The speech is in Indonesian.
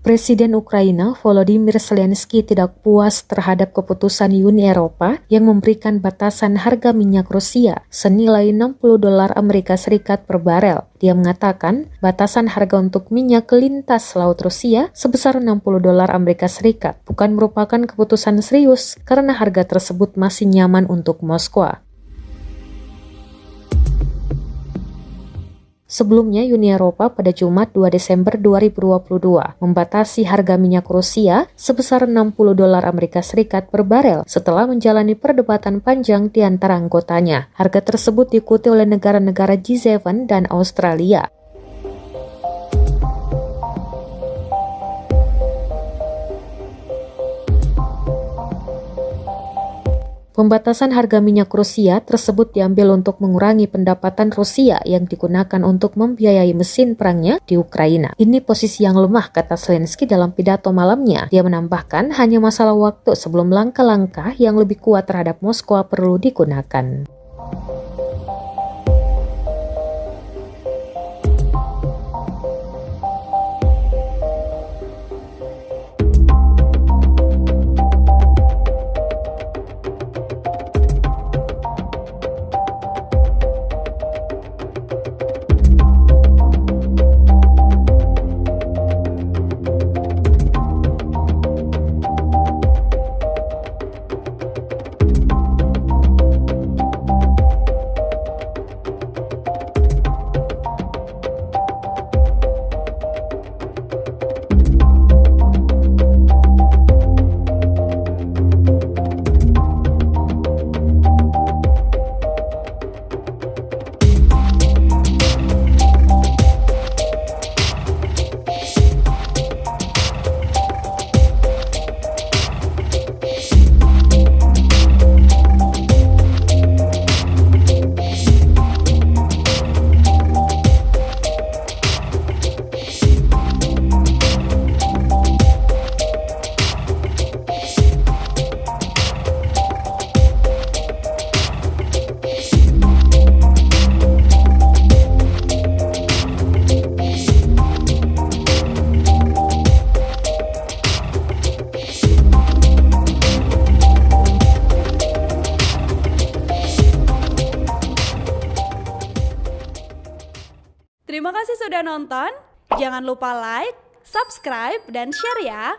Presiden Ukraina Volodymyr Zelensky tidak puas terhadap keputusan Uni Eropa yang memberikan batasan harga minyak Rusia senilai $60 Amerika Serikat per barel. Dia mengatakan batasan harga untuk minyak lintas laut Rusia sebesar $60 Amerika Serikat bukan merupakan keputusan serius karena harga tersebut masih nyaman untuk Moskwa. Sebelumnya, Uni Eropa pada Jumat 2 Desember 2022 membatasi harga minyak Rusia sebesar $60 Amerika Serikat per barel setelah menjalani perdebatan panjang di antara anggotanya. Harga tersebut diikuti oleh negara-negara G7 dan Australia. Pembatasan harga minyak Rusia tersebut diambil untuk mengurangi pendapatan Rusia yang digunakan untuk membiayai mesin perangnya di Ukraina. Ini posisi yang lemah, kata Zelensky dalam pidato malamnya. Dia menambahkan hanya masalah waktu sebelum langkah-langkah yang lebih kuat terhadap Moskwa perlu digunakan. Terima kasih sudah nonton. Jangan lupa like, subscribe, dan share ya.